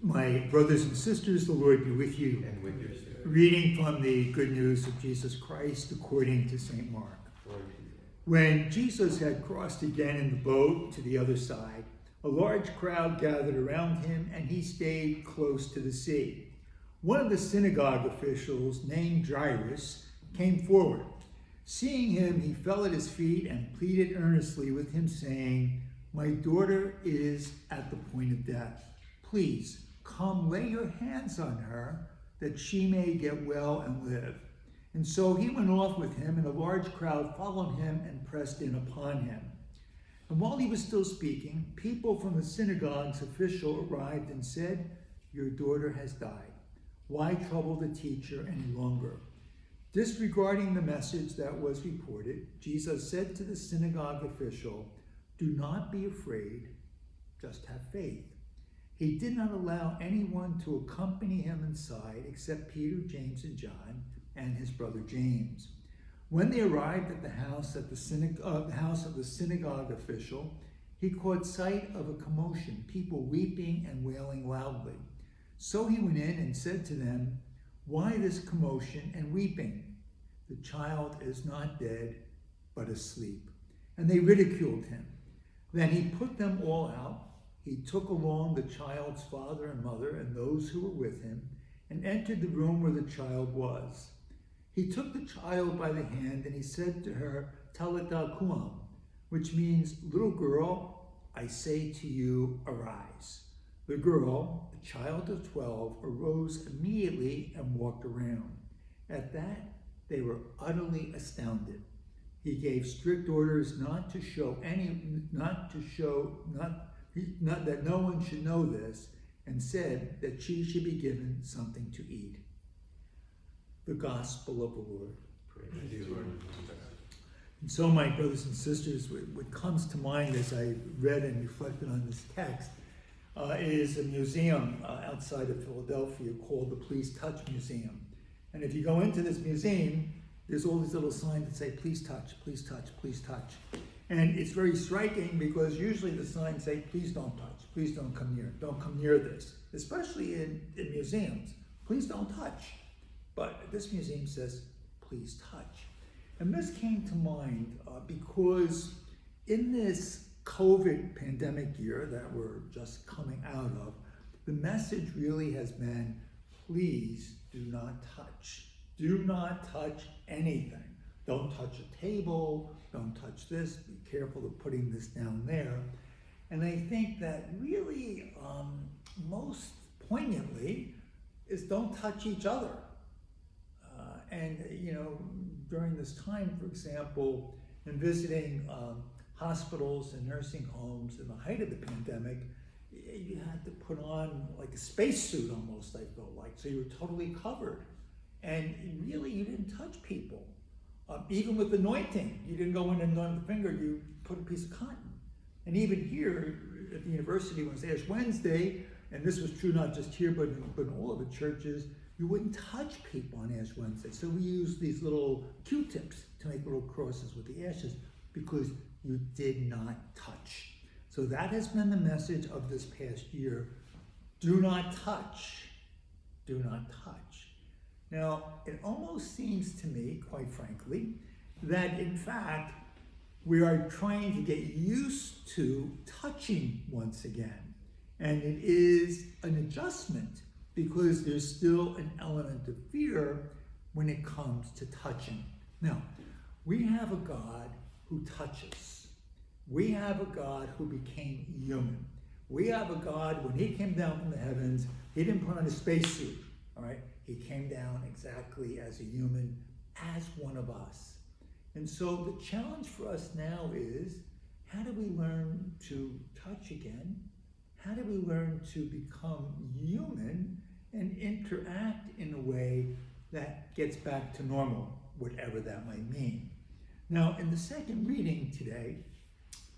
My brothers and sisters, the Lord be with you. And with your spirit. Reading from the Good News of Jesus Christ according to St. Mark. When Jesus had crossed again in the boat to the other side, a large crowd gathered around him, and he stayed close to the sea. One of the synagogue officials, named Jairus, came forward. Seeing him, he fell at his feet and pleaded earnestly with him, saying, "My daughter is at the point of death. Please, come lay your hands on her, that she may get well and live." And so he went off with him, and a large crowd followed him and pressed in upon him. And while he was still speaking, people from the synagogue's official arrived and said, "Your daughter has died. Why trouble the teacher any longer?" Disregarding the message that was reported, Jesus said to the synagogue official, "Do not be afraid, just have faith." He did not allow anyone to accompany him inside except Peter, James, and John, and his brother James. When they arrived at the house of the synagogue official, he caught sight of a commotion, people weeping and wailing loudly. So he went in and said to them, "Why this commotion and weeping? The child is not dead, but asleep." And they ridiculed him. Then he put them all out. He took along the child's father and mother and those who were with him, and entered the room where the child was. He took the child by the hand, and he said to her, "Talitha koum," which means, "Little girl, I say to you, arise." The girl, a child of 12, arose immediately and walked around. At that, they were utterly astounded. He gave strict orders not that no one should know this, and said that she should be given something to eat. The Gospel of the Lord. Praise you, Lord. And so, my brothers and sisters, what comes to mind as I read and reflected on this text is a museum outside of Philadelphia called the Please Touch Museum. And if you go into this museum, there's all these little signs that say, "Please touch, please touch, please touch." And it's very striking because usually the signs say, "Please don't touch, please don't come near this," especially in museums. Please don't touch. But this museum says, "Please touch." And this came to mind because in this COVID pandemic year that we're just coming out of, the message really has been, please do not touch. Do not touch anything. Don't touch a table, don't touch this, be careful of putting this down there. And I think that really most poignantly is don't touch each other. During this time, for example, in visiting hospitals and nursing homes in the height of the pandemic, you had to put on like a spacesuit almost, I felt like. So you were totally covered. And really, you didn't touch people. Even with anointing, you didn't go in and anoint the finger, you put a piece of cotton. And even here at the university, when it was Ash Wednesday, and this was true not just here, but in all of the churches, you wouldn't touch people on Ash Wednesday. So we used these little Q-tips to make little crosses with the ashes because you did not touch. So that has been the message of this past year. Do not touch. Do not touch. Now, it almost seems to me, quite frankly, that in fact, we are trying to get used to touching once again. And it is an adjustment because there's still an element of fear when it comes to touching. Now, we have a God who touches. We have a God who became human. We have a God, when he came down from the heavens, he didn't put on a spacesuit, all right? He came down exactly as a human, as one of us. And so the challenge for us now is, how do we learn to touch again? How do we learn to become human and interact in a way that gets back to normal, whatever that might mean? Now, in the second reading today,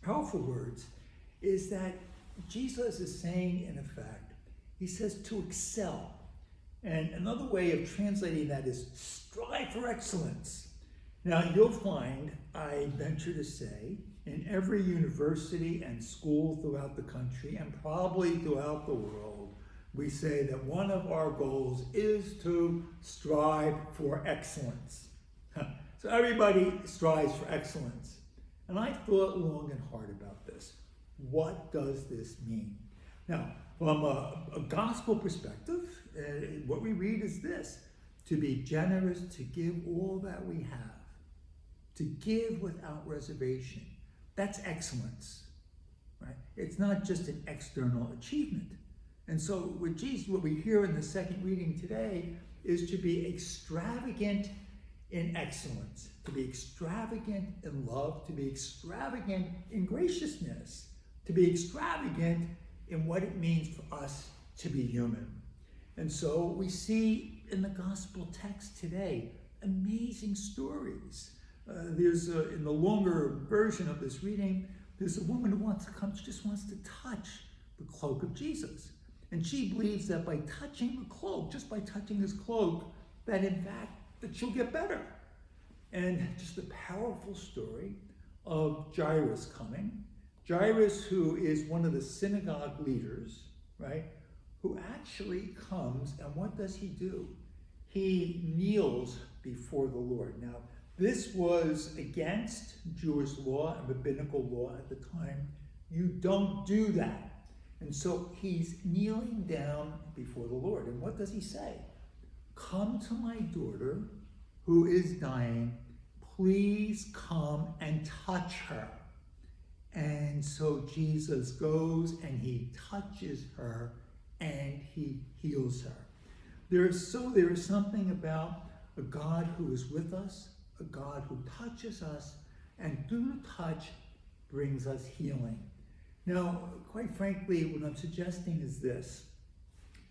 powerful words, is that Jesus is saying, in effect, he says to excel. And another way of translating that is strive for excellence. Now, you'll find, I venture to say, in every university and school throughout the country and probably throughout the world, we say that one of our goals is to strive for excellence. So everybody strives for excellence. And I thought long and hard about this. What does this mean? Now, from a gospel perspective, what we read is this: to be generous, to give all that we have, to give without reservation. That's excellence, right? It's not just an external achievement. And so with Jesus, what we hear in the second reading today is to be extravagant in excellence, to be extravagant in love, to be extravagant in graciousness, to be extravagant in what it means for us to be human. And so we see in the gospel text today amazing stories. In the longer version of this reading, there's a woman who wants to come, she just wants to touch the cloak of Jesus. And she believes that by touching the cloak, just by touching his cloak, that in fact, that she'll get better. And just a powerful story of Jairus coming. Jairus, who is one of the synagogue leaders, right, who actually comes, and what does he do? He kneels before the Lord. Now, this was against Jewish law and rabbinical law at the time. You don't do that. And so he's kneeling down before the Lord. And what does he say? Come to my daughter who is dying. Please come and touch her. And so Jesus goes and he touches her and he heals her. There is something about a God who is with us, a God who touches us, and through the touch brings us healing. Now, quite frankly, what I'm suggesting is this: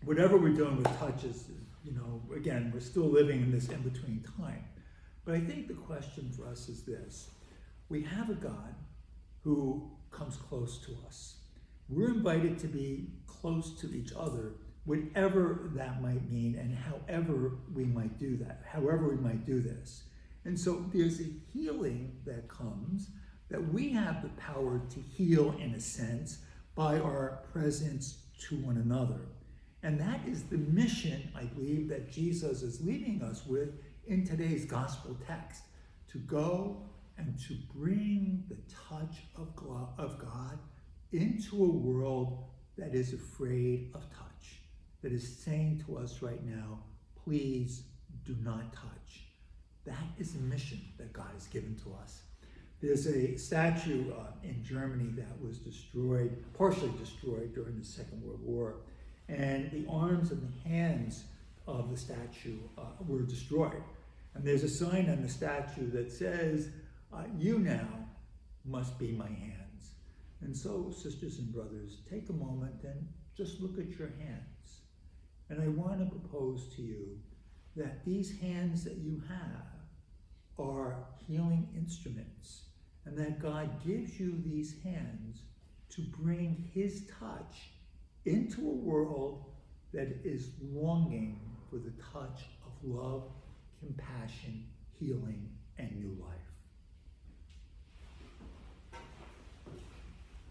whatever we're doing with touches, again, we're still living in this in-between time. But I think the question for us is this: we have a God who comes close to us. We're invited to be close to each other, whatever that might mean, and however we might do that, however we might do this. And so there's a healing that comes, that we have the power to heal, in a sense, by our presence to one another. And that is the mission, I believe, that Jesus is leading us with in today's gospel text: to go and to bring the touch of God into a world that is afraid of touch, that is saying to us right now, please do not touch. That is the mission that God has given to us. There's a statue in Germany that was partially destroyed during the Second World War, and the arms and the hands of the statue were destroyed. And there's a sign on the statue that says, you now must be my hands. And so, sisters and brothers, take a moment and just look at your hands. And I want to propose to you that these hands that you have are healing instruments, and that God gives you these hands to bring his touch into a world that is longing for the touch of love, compassion, healing, and new life.